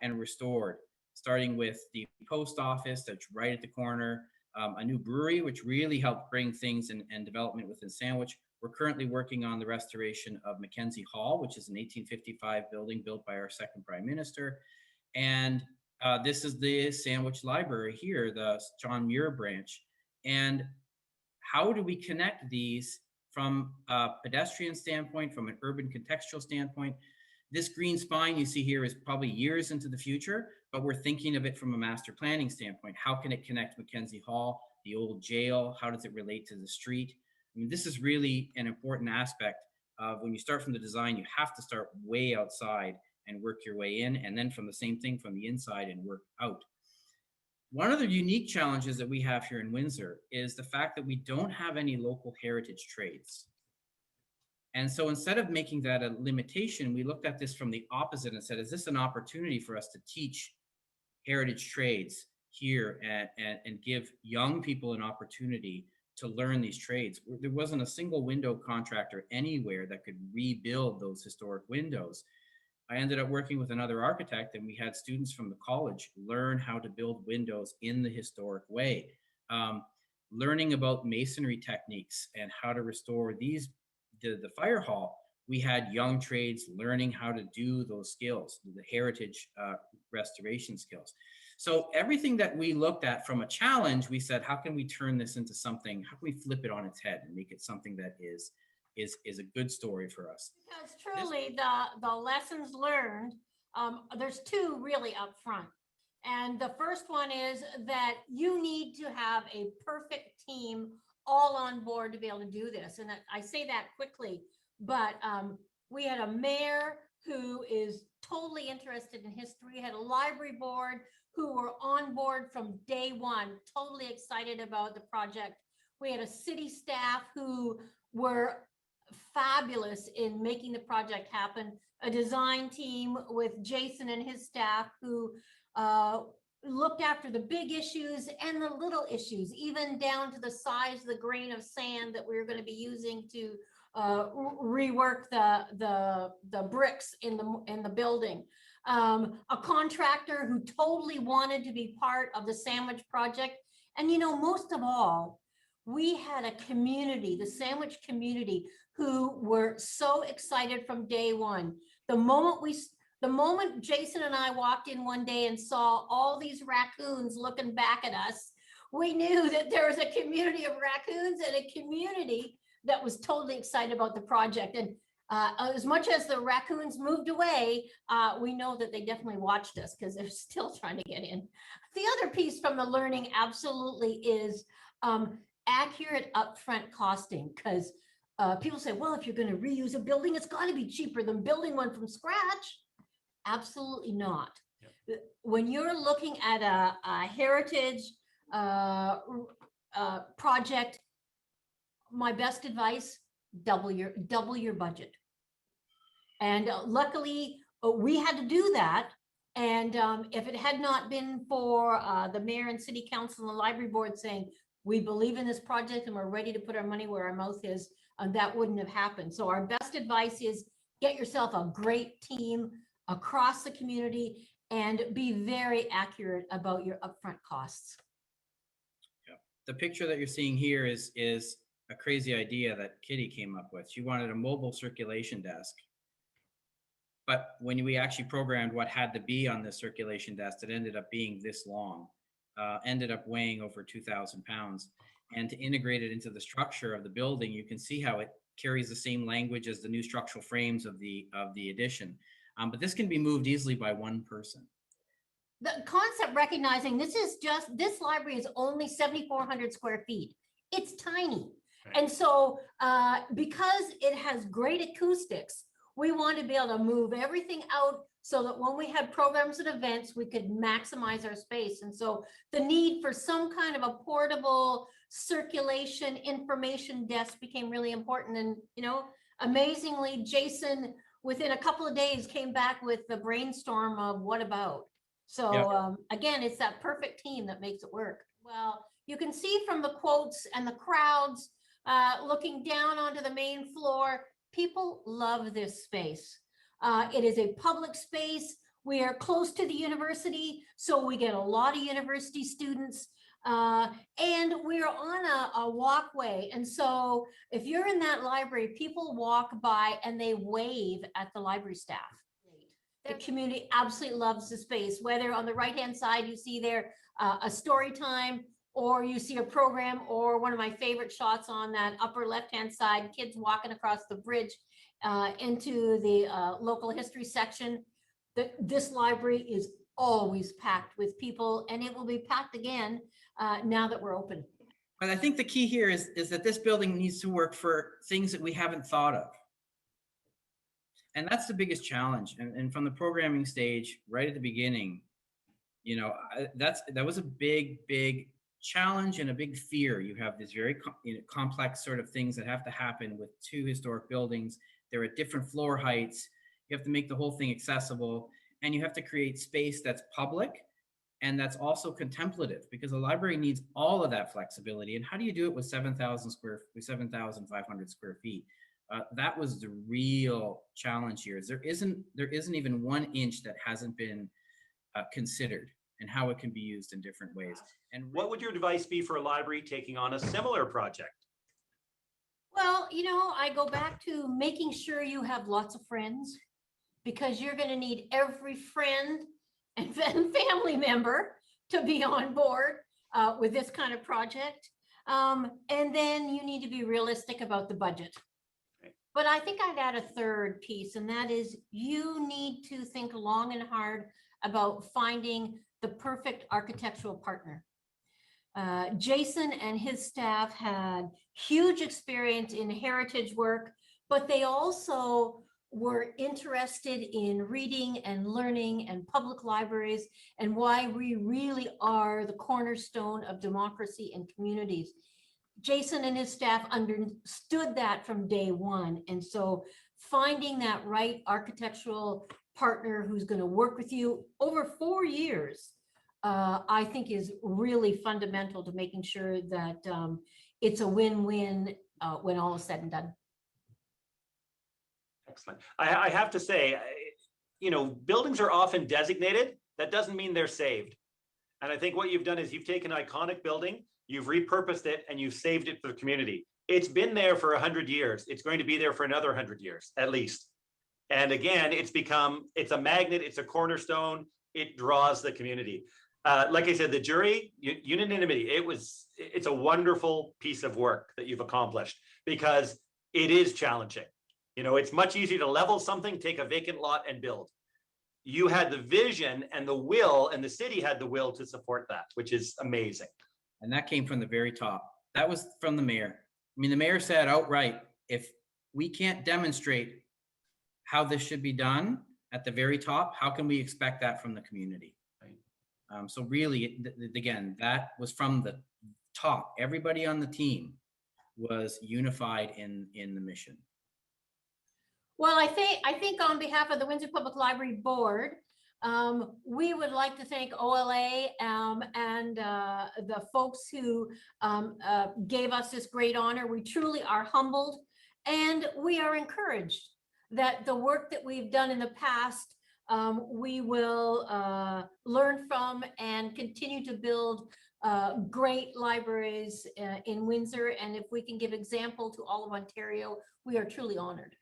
and restored, starting with the post office that's right at the corner, a new brewery, which really helped bring things and development within Sandwich. We're currently working on the restoration of Mackenzie Hall, which is an 1855 building built by our second prime minister. And this is the Sandwich Library here, the John Muir branch. And how do we connect these from a pedestrian standpoint, from an urban contextual standpoint? This green spine you see here is probably years into the future, but we're thinking of it from a master planning standpoint. How can it connect Mackenzie Hall, the old jail? How does it relate to the street? I mean, this is really an important aspect of when you start from the design, you have to start way outside and work your way in, and then from the same thing from the inside and work out. One of the unique challenges that we have here in Windsor is the fact that we don't have any local heritage trades. And so instead of making that a limitation, we looked at this from the opposite and said, is this an opportunity for us to teach heritage trades here and give young people an opportunity to learn these trades? There wasn't a single window contractor anywhere that could rebuild those historic windows. I ended up working with another architect, and we had students from the college learn how to build windows in the historic way, learning about masonry techniques and how to restore these. The fire hall, we had young trades learning how to do those skills, the heritage restoration skills. So everything that we looked at from a challenge, we said, how can we turn this into something? How can we flip it on its head and make it something that is a good story for us? Because truly, the lessons learned, there's two really up front. And the first one is that you need to have a perfect team all on board to be able to do this. And I say that quickly, but we had a mayor who is totally interested in history, had a library board who were on board from day one, totally excited about the project. We had a city staff who were fabulous in making the project happen, a design team with Jason and his staff who looked after the big issues and the little issues, even down to the size of the grain of sand that we were going to be using to rework the bricks in the building. A contractor who totally wanted to be part of the Sandwich project. And you know, most of all, we had a community, the Sandwich community, who were so excited from day one. The moment Jason and I walked in one day and saw all these raccoons looking back at us, we knew that there was a community of raccoons and a community that was totally excited about the project. And as much as the raccoons moved away, we know that they definitely watched us because they're still trying to get in. The other piece from the learning absolutely is accurate upfront costing, because people say, well, if you're going to reuse a building, it's got to be cheaper than building one from scratch. Absolutely not. Yep. When you're looking at a heritage project, my best advice, double your budget. And luckily, we had to do that. And if it had not been for the mayor and city council and the library board saying, we believe in this project and we're ready to put our money where our mouth is, that wouldn't have happened. So our best advice is get yourself a great team across the community and be very accurate about your upfront costs. Yeah. The picture that you're seeing here is a crazy idea that Kitty came up with. She wanted a mobile circulation desk. But when we actually programmed what had to be on the circulation desk, it ended up being this long. ended up weighing over 2,000 pounds. And to integrate it into the structure of the building, you can see how it carries the same language as the new structural frames of the addition. But this can be moved easily by one person. The concept recognizing this library is only 7,400 square feet. It's tiny. Right. And so because it has great acoustics, we want to be able to move everything out so that when we had programs and events, we could maximize our space. And so the need for some kind of a portable circulation information desk became really important. And, you know, amazingly, Jason, within a couple of days, came back with the brainstorm of what about. So Yeah. again, it's that perfect team that makes it work. Well, you can see from the quotes and the crowds looking down onto the main floor, people love this space. It is a public space. We are close to the university, so we get a lot of university students. And we're on a walkway. And so if you're in that library, people walk by and they wave at the library staff. The community absolutely loves the space, whether on the right-hand side, you see there a story time, or you see a program, or one of my favorite shots on that upper left-hand side, kids walking across the bridge into the local history section. This library is always packed with people, and it will be packed again now that we're open. But I think the key here is that this building needs to work for things that we haven't thought of. And that's the biggest challenge. And from the programming stage, right at the beginning, you know, that was a big challenge and a big fear. You have these very complex sort of things that have to happen with two historic buildings. They're at different floor heights. You have to make the whole thing accessible, and you have to create space that's public and that's also contemplative, because a library needs all of that flexibility. And how do you do it with 7,500 square feet? That was the real challenge here. There isn't even 1 inch that hasn't been considered, and how it can be used in different ways. And What would your advice be for a library taking on a similar project? Well, you know, I go back to making sure you have lots of friends, because you're going to need every friend and family member to be on board with this kind of project. And then you need to be realistic about the budget. Okay. But I think I'd add a third piece, and that is you need to think long and hard about finding the perfect architectural partner. Jason and his staff had huge experience in heritage work, but they also were interested in reading and learning and public libraries, and why we really are the cornerstone of democracy and communities. Jason and his staff understood that from day one. And so finding that right architectural partner who's going to work with you over 4 years, I think is really fundamental to making sure that it's a win-win when all is said and done. Excellent. I have to say, you know, buildings are often designated. That doesn't mean they're saved. And I think what you've done is you've taken an iconic building, you've repurposed it, and you've saved it for the community. It's been there for 100 years. It's going to be there for another 100 years, at least. And again, it's a magnet, it's a cornerstone, it draws the community. Like I said, the jury, unanimity, it's a wonderful piece of work that you've accomplished, because it is challenging. You know, it's much easier to level something, take a vacant lot and build. You had the vision and the will, and the city had the will to support that, which is amazing. And that came from the very top. That was from the mayor. I mean, the mayor said outright, if we can't demonstrate how this should be done at the very top, how can we expect that from the community? Right. So really, again, that was from the top. Everybody on the team was unified in the mission. Well, I think on behalf of the Windsor Public Library Board, we would like to thank OLA and the folks who gave us this great honor. We truly are humbled, and we are encouraged that the work that we've done in the past, we will learn from and continue to build great libraries in Windsor. And if we can give example to all of Ontario, we are truly honored.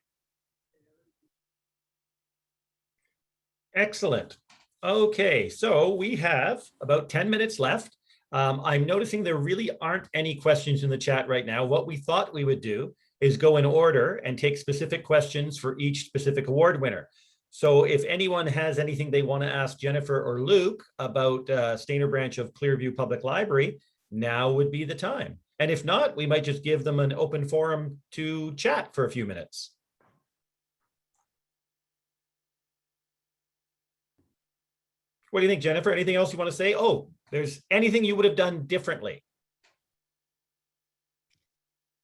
Excellent. Okay, so we have about 10 minutes left. I'm noticing there really aren't any questions in the chat right now. What we thought we would do is go in order and take specific questions for each specific award winner. So if anyone has anything they want to ask Jennifer or Luke about Stainer branch of Clearview Public Library, now would be the time. And if not, we might just give them an open forum to chat for a few minutes. What do you think, Jennifer? Anything else you want to say? Oh, there's anything you would have done differently?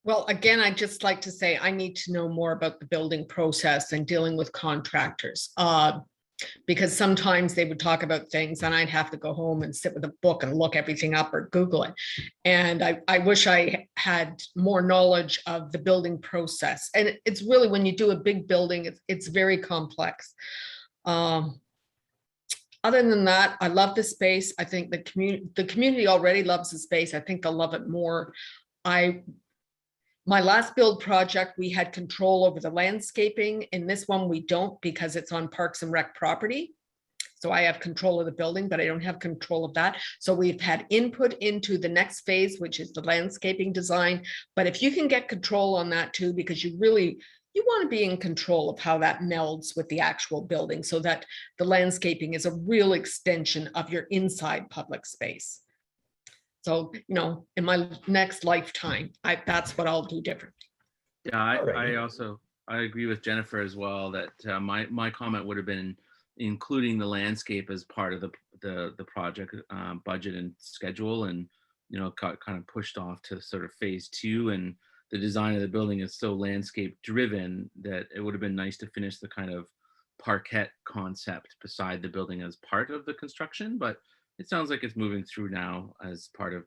Well, again, I'd just like to say I need to know more about the building process and dealing with contractors. Because sometimes they would talk about things and I'd have to go home and sit with a book and look everything up or Google it. And I wish I had more knowledge of the building process. And it's really, when you do a big building, it's very complex. Other than that, I love the space. I think the community already loves the space. I think they'll love it more. My last build project, we had control over the landscaping. In this one, we don't, because it's on Parks and Rec property. So I have control of the building, but I don't have control of that. So we've had input into the next phase, which is the landscaping design. But if you can get control on that too, because you want to be in control of how that melds with the actual building, so that the landscaping is a real extension of your inside public space. So, in my next lifetime, that's what I'll do different. Yeah, I agree with Jennifer as well, that my comment would have been including the landscape as part of the project budget and schedule, and got kind of pushed off to sort of phase 2, and the design of the building is so landscape driven that it would have been nice to finish the kind of parquet concept beside the building as part of the construction, but it sounds like it's moving through now as part of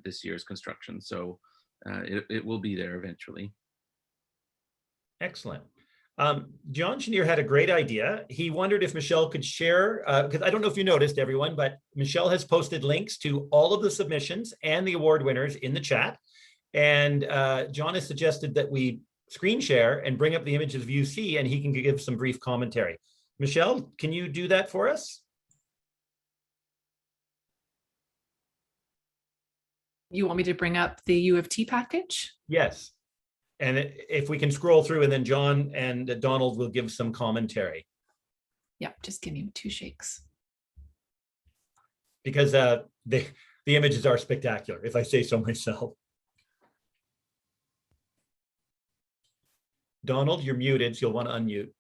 this year's construction. So it will be there eventually. Excellent. John Chenier had a great idea. He wondered if Michelle could share, because I don't know if you noticed, everyone, but Michelle has posted links to all of the submissions and the award winners in the chat. And John has suggested that we screen share and bring up the images of UC, and he can give some brief commentary. Michelle, can you do that for us? You want me to bring up the U of T package? Yes. And if we can scroll through, and then John and Donald will give some commentary. Yeah, just give me 2 shakes. Because the images are spectacular, if I say so myself. Donald, you're muted, so you'll want to unmute.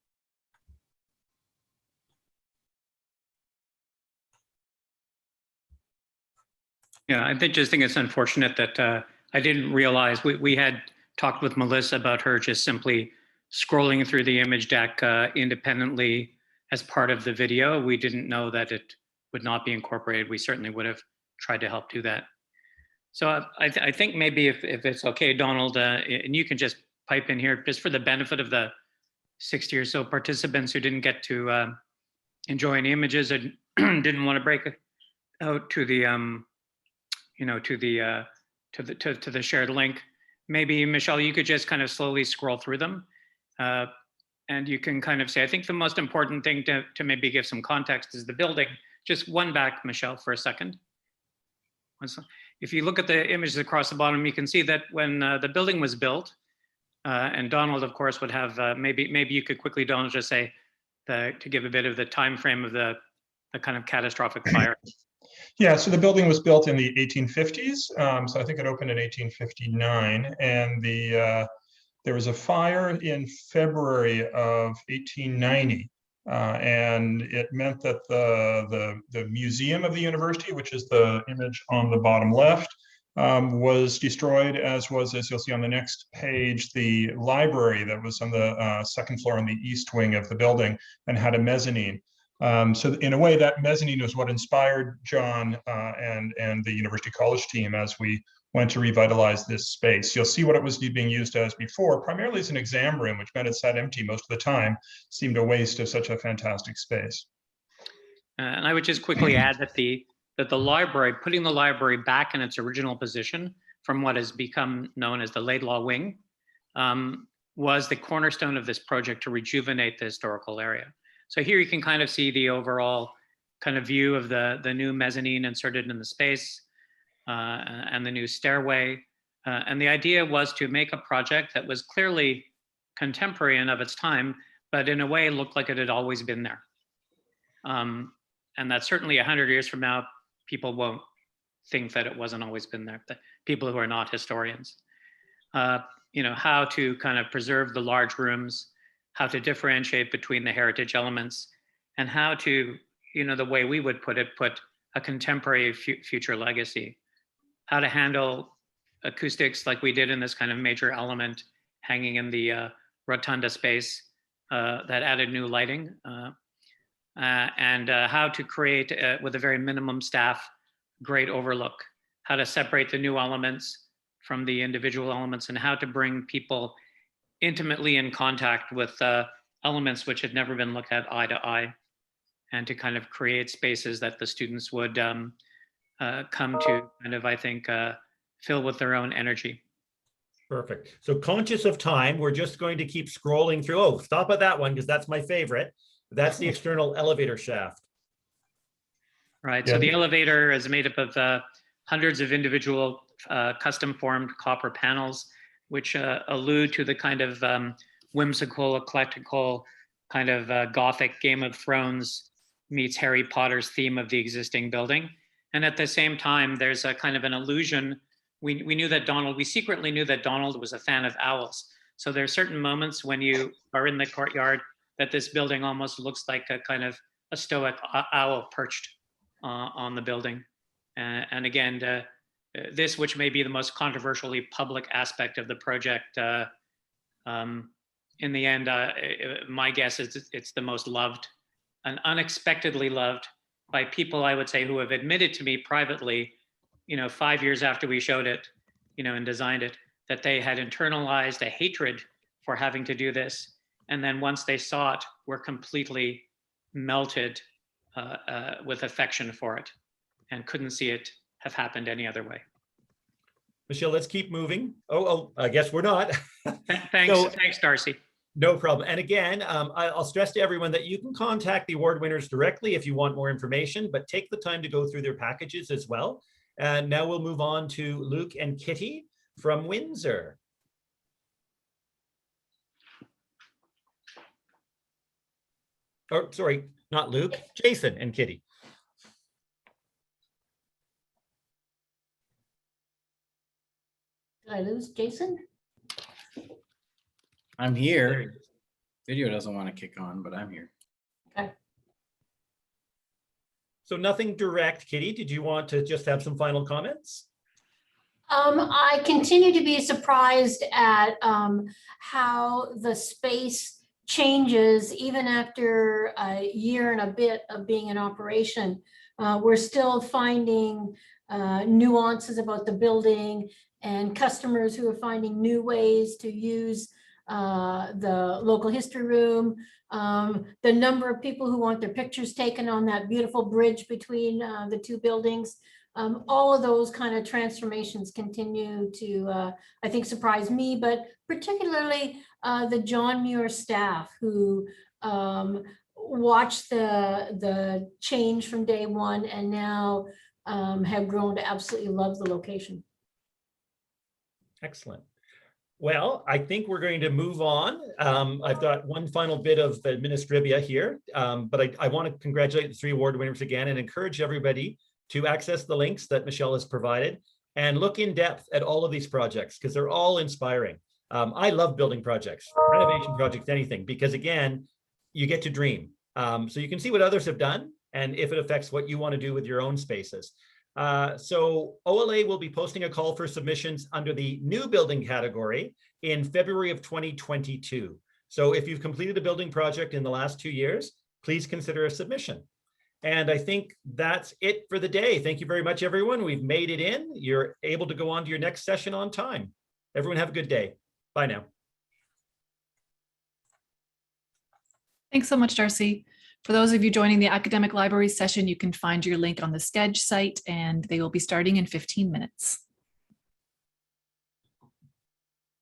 Yeah, I just think it's unfortunate that I didn't realize we had talked with Melissa about her just simply scrolling through the image deck independently as part of the video. We didn't know that it would not be incorporated. We certainly would have tried to help do that. So I think maybe if it's okay, Donald, and you can just pipe in here just for the benefit of the 60 or so participants who didn't get to enjoy any images and didn't want to break it out to the to the shared link. Maybe Michelle, you could just kind of slowly scroll through them, and you can kind of say, I think the most important thing to maybe give some context is the building. Just one back, Michelle, for a second. If you look at the images across the bottom, you can see that when the building was built, and Donald, of course, would have maybe you could quickly, Donald, just say to give a bit of the time frame of the kind of catastrophic fire. Yeah, so the building was built in the 1850s. So I think it opened in 1859, and there was a fire in February of 1890, and it meant that the museum of the university, which is the image on the bottom left, was destroyed, as you'll see on the next page, the library that was on the second floor on the east wing of the building and had a mezzanine. So in a way, that mezzanine was what inspired John and the University College team as we went to revitalize this space. You'll see what it was being used as before, primarily as an exam room, which meant it sat empty most of the time. Seemed a waste of such a fantastic space. And I would just quickly add that the library, putting the library back in its original position from what has become known as the Laidlaw Wing, was the cornerstone of this project to rejuvenate the historical area. So here you can kind of see the overall kind of view of the new mezzanine inserted in the space. and the new stairway. And the idea was to make a project that was clearly contemporary and of its time, but in a way looked like it had always been there. And that certainly 100 years from now, people won't think that it wasn't always been there, the people who are not historians. How to kind of preserve the large rooms, how to differentiate between the heritage elements, and how to, the way we would put it, put a contemporary future legacy, how to handle acoustics like we did in this kind of major element hanging in the rotunda space that added new lighting, and how to create, with a very minimum staff, great overlook, how to separate the new elements from the individual elements, and how to bring people intimately in contact with elements which had never been looked at eye to eye, and to kind of create spaces that the students would come to kind of, I think, fill with their own energy. Perfect. So conscious of time, we're just going to keep scrolling through. Oh, stop at that one because that's my favorite. That's the external elevator shaft. Right. Yeah. So the elevator is made up of hundreds of individual custom formed copper panels, which allude to the kind of whimsical, eclectical, kind of Gothic Game of Thrones meets Harry Potter's theme of the existing building. And at the same time, there's a kind of an illusion. We secretly knew that Donald was a fan of owls. So there are certain moments when you are in the courtyard that this building almost looks like a kind of a stoic owl perched on the building. And again, this, which may be the most controversially public aspect of the project, in the end, my guess is it's the most loved and unexpectedly loved by people, I would say, who have admitted to me privately, 5 years after we showed it, and designed it, that they had internalized a hatred for having to do this. And then once they saw it, were completely melted with affection for it and couldn't see it have happened any other way. Michelle, let's keep moving. Oh, I guess we're not. Thanks, Darcy. No problem. And again, I'll stress to everyone that you can contact the award winners directly if you want more information, but take the time to go through their packages as well. And now we'll move on to Luke and Kitty from Windsor. Oh, sorry, not Luke, Jason and Kitty. Did I lose Jason? I'm here. Video doesn't want to kick on, but I'm here. Okay. So nothing direct, Kitty. Did you want to just have some final comments? I continue to be surprised at how the space changes even after a year and a bit of being in operation. We're still finding nuances about the building and customers who are finding new ways to use the local history room, the number of people who want their pictures taken on that beautiful bridge between the two buildings. All of those kind of transformations continue to, I think, surprise me, but particularly the John Muir staff who watched the change from day one and now have grown to absolutely love the location. Excellent. Well, I think we're going to move on. I've got one final bit of administrivia here, but I want to congratulate the 3 award winners again and encourage everybody to access the links that Michelle has provided and look in depth at all of these projects because they're all inspiring. I love building projects, renovation projects, anything, because again, you get to dream. So you can see what others have done and if it affects what you want to do with your own spaces. So OLA will be posting a call for submissions under the new building category in February of 2022. So if you've completed a building project in the last 2 years, please consider a submission. And I think that's it for the day. Thank you very much, everyone. We've made it in. You're able to go on to your next session on time. Everyone have a good day. Bye now. Thanks so much, Darcy. For those of you joining the academic library session, you can find your link on the Sketch site and they will be starting in 15 minutes.